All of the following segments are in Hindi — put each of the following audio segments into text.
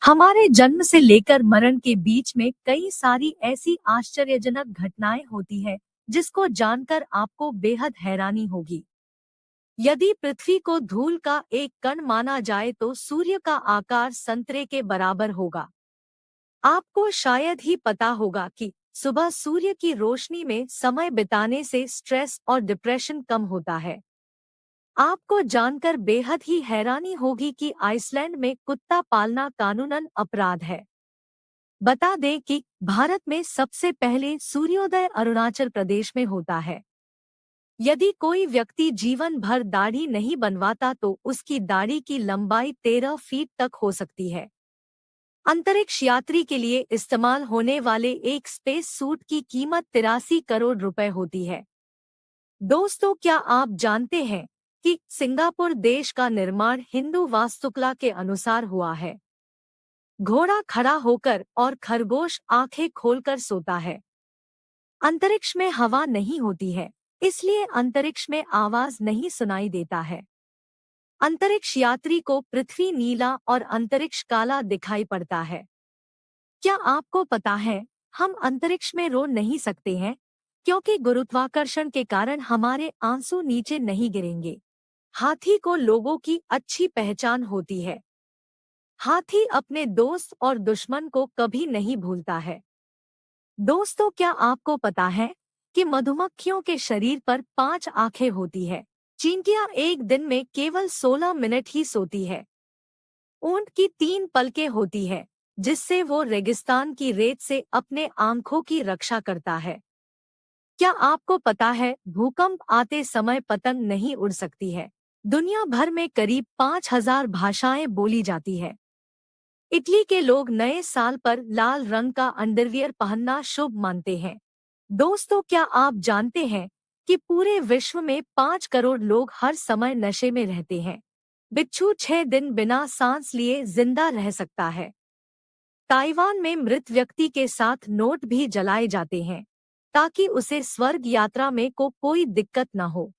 हमारे जन्म से लेकर मरण के बीच में कई सारी ऐसी आश्चर्यजनक घटनाएं होती है जिसको जानकर आपको बेहद हैरानी होगी। यदि पृथ्वी को धूल का एक कण माना जाए तो सूर्य का आकार संतरे के बराबर होगा। आपको शायद ही पता होगा कि सुबह सूर्य की रोशनी में समय बिताने से स्ट्रेस और डिप्रेशन कम होता है। आपको जानकर बेहद ही हैरानी होगी कि आइसलैंड में कुत्ता पालना कानूनन अपराध है। बता दें कि भारत में सबसे पहले सूर्योदय अरुणाचल प्रदेश में होता है। यदि कोई व्यक्ति जीवन भर दाढ़ी नहीं बनवाता तो उसकी दाढ़ी की लंबाई 13 फीट तक हो सकती है। अंतरिक्ष यात्री के लिए इस्तेमाल होने वाले एक स्पेस सूट की कीमत 83 करोड़ रुपए होती है। दोस्तों, क्या आप जानते हैं कि सिंगापुर देश का निर्माण हिंदू वास्तुकला के अनुसार हुआ है? घोड़ा खड़ा होकर और खरगोश आंखें खोलकर सोता है। अंतरिक्ष में हवा नहीं होती है, इसलिए अंतरिक्ष में आवाज नहीं सुनाई देता है। अंतरिक्ष यात्री को पृथ्वी नीला और अंतरिक्ष काला दिखाई पड़ता है। क्या आपको पता है, हम अंतरिक्ष में रो नहीं सकते हैं क्योंकि गुरुत्वाकर्षण के कारण हमारे आंसू नीचे नहीं गिरेंगे। हाथी को लोगों की अच्छी पहचान होती है। हाथी अपने दोस्त और दुश्मन को कभी नहीं भूलता है। दोस्तों, क्या आपको पता है कि मधुमक्खियों के शरीर पर 5 आंखें होती है? चींटियां एक दिन में केवल 16 मिनट ही सोती है। ऊंट की 3 पलकें होती है, जिससे वो रेगिस्तान की रेत से अपने आंखों की रक्षा करता है। क्या आपको पता है, भूकंप आते समय पतंग नहीं उड़ सकती है? दुनिया भर में करीब 5000 भाषाएं बोली जाती है। इटली के लोग नए साल पर लाल रंग का अंडरवियर पहनना शुभ मानते हैं। दोस्तों, क्या आप जानते हैं कि पूरे विश्व में 5 करोड़ लोग हर समय नशे में रहते हैं? बिच्छू 6 दिन बिना सांस लिए जिंदा रह सकता है। ताइवान में मृत व्यक्ति के साथ नोट भी जलाए जाते हैं ताकि उसे स्वर्ग यात्रा में कोई दिक्कत न हो।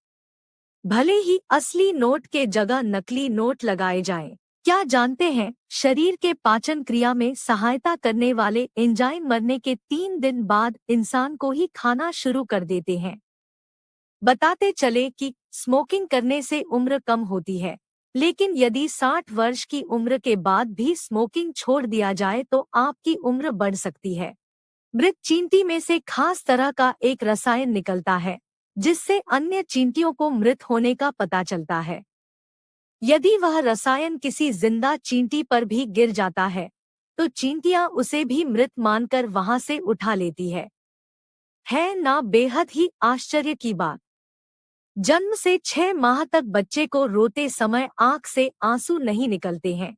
भले ही असली नोट के जगह नकली नोट लगाए जाएं। क्या जानते हैं, शरीर के पाचन क्रिया में सहायता करने वाले एंजाइम मरने के 3 दिन बाद इंसान को ही खाना शुरू कर देते हैं। बताते चले कि स्मोकिंग करने से उम्र कम होती है, लेकिन यदि 60 वर्ष की उम्र के बाद भी स्मोकिंग छोड़ दिया जाए तो आपकी उम्र बढ़ सकती है। मृत चींटी में से खास तरह का एक रसायन निकलता है, जिससे अन्य चींटियों को मृत होने का पता चलता है। यदि वह रसायन किसी जिंदा चींटी पर भी गिर जाता है, तो चींटियां उसे भी मृत मानकर वहां से उठा लेती है ना बेहद ही आश्चर्य की बात। जन्म से 6 माह तक बच्चे को रोते समय आंख से आंसू नहीं निकलते हैं।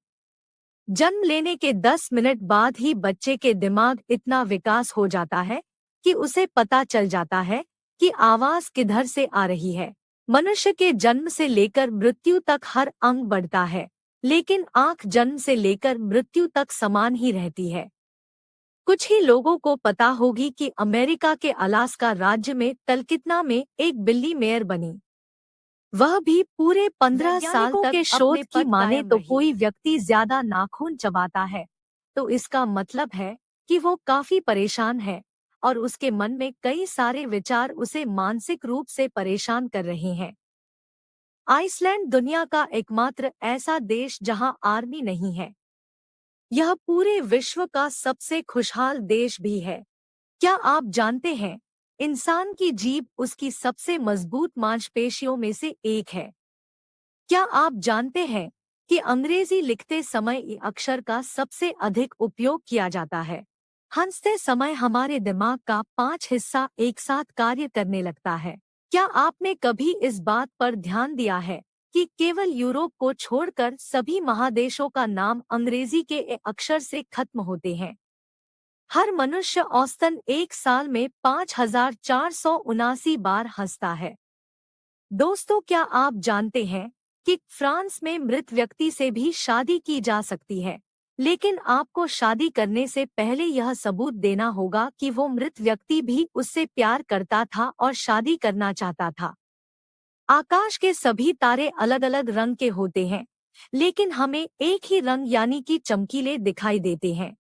जन्म लेने के 10 मिनट बाद ही बच्चे के दिमाग इतना विकास हो जाता है कि उसे पता चल जाता है कि आवाज किधर से आ रही है। मनुष्य के जन्म से लेकर मृत्यु तक हर अंग बढ़ता है, लेकिन आंख जन्म से लेकर मृत्यु तक समान ही रहती है। कुछ ही लोगों को पता होगी कि अमेरिका के अलास्का राज्य में तलकितना में एक बिल्ली मेयर बनी। वह भी पूरे 15 साल तक के शोध की माने तो कोई व्यक्ति ज्यादा नाखून चबाता है तो इसका मतलब है कि वो काफी परेशान है और उसके मन में कई सारे विचार उसे मानसिक रूप से परेशान कर रहे हैं। आइसलैंड दुनिया का एकमात्र ऐसा देश जहां आर्मी नहीं है। यह पूरे विश्व का सबसे खुशहाल देश भी है। क्या आप जानते हैं, इंसान की जीभ उसकी सबसे मजबूत मांसपेशियों में से एक है। क्या आप जानते हैं कि अंग्रेजी लिखते समय ई अक्षर का सबसे अधिक उपयोग किया जाता है? हंसते समय हमारे दिमाग का 5 हिस्सा एक साथ कार्य करने लगता है। क्या आपने कभी इस बात पर ध्यान दिया है कि केवल यूरोप को छोड़कर सभी महादेशों का नाम अंग्रेजी के ए अक्षर से खत्म होते हैं? हर मनुष्य औसतन एक साल में 5479 बार हंसता है। दोस्तों, क्या आप जानते हैं कि फ्रांस में मृत व्यक्ति से भी शादी की जा सकती है, लेकिन आपको शादी करने से पहले यह सबूत देना होगा कि वो मृत व्यक्ति भी उससे प्यार करता था और शादी करना चाहता था। आकाश के सभी तारे अलग अलग रंग के होते हैं, लेकिन हमें एक ही रंग यानी कि चमकीले दिखाई देते हैं।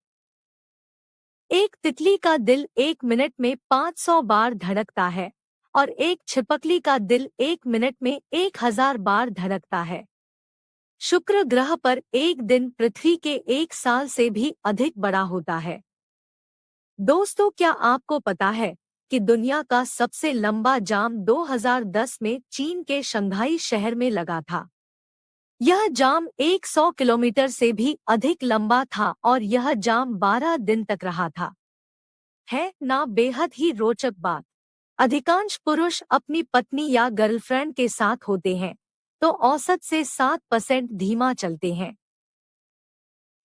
एक तितली का दिल 1 मिनट में 500 बार धड़कता है और एक छिपकली का दिल 1 मिनट में 1000 बार धड़कता है। शुक्र ग्रह पर एक दिन पृथ्वी के 1 साल से भी अधिक बड़ा होता है। दोस्तों, क्या आपको पता है कि दुनिया का सबसे लंबा जाम 2010 में चीन के शंघाई शहर में लगा था। यह जाम 100 किलोमीटर से भी अधिक लंबा था और यह जाम 12 दिन तक रहा था। है ना बेहद ही रोचक बात। अधिकांश पुरुष अपनी पत्नी या गर्लफ्रेंड के साथ होते हैं तो औसत से 7% धीमा चलते हैं।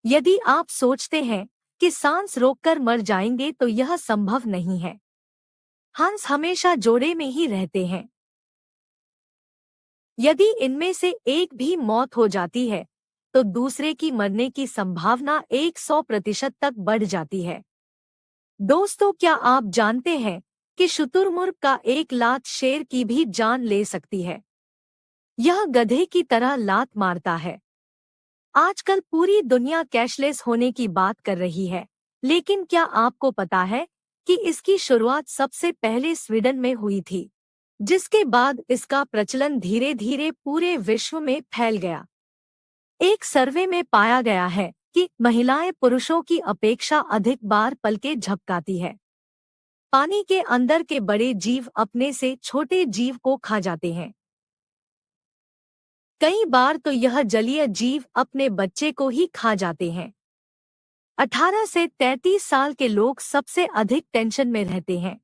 यदि आप सोचते हैं कि सांस रोककर मर जाएंगे तो यह संभव नहीं है। हंस हमेशा जोड़े में ही रहते हैं। यदि इनमें से एक भी मौत हो जाती है तो दूसरे की मरने की संभावना 100% तक बढ़ जाती है। दोस्तों, क्या आप जानते हैं कि शुतुरमुर्ग का एक लात शेर की भी जान ले सकती है? यह गधे की तरह लात मारता है। आजकल पूरी दुनिया कैशलेस होने की बात कर रही है, लेकिन क्या आपको पता है कि इसकी शुरुआत सबसे पहले स्वीडन में हुई थी, जिसके बाद इसका प्रचलन धीरे धीरे पूरे विश्व में फैल गया। एक सर्वे में पाया गया है कि महिलाएं पुरुषों की अपेक्षा अधिक बार पलकें झपकाती है। पानी के अंदर के बड़े जीव अपने से छोटे जीव को खा जाते हैं। कई बार तो यह जलीय जीव अपने बच्चे को ही खा जाते हैं। 18 से 33 साल के लोग सबसे अधिक टेंशन में रहते हैं।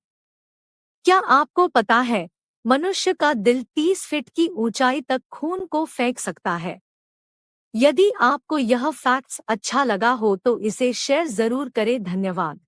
क्या आपको पता है, मनुष्य का दिल 30 फीट की ऊंचाई तक खून को फेंक सकता है। यदि आपको यह फैक्ट्स अच्छा लगा हो तो इसे शेयर जरूर करें। धन्यवाद।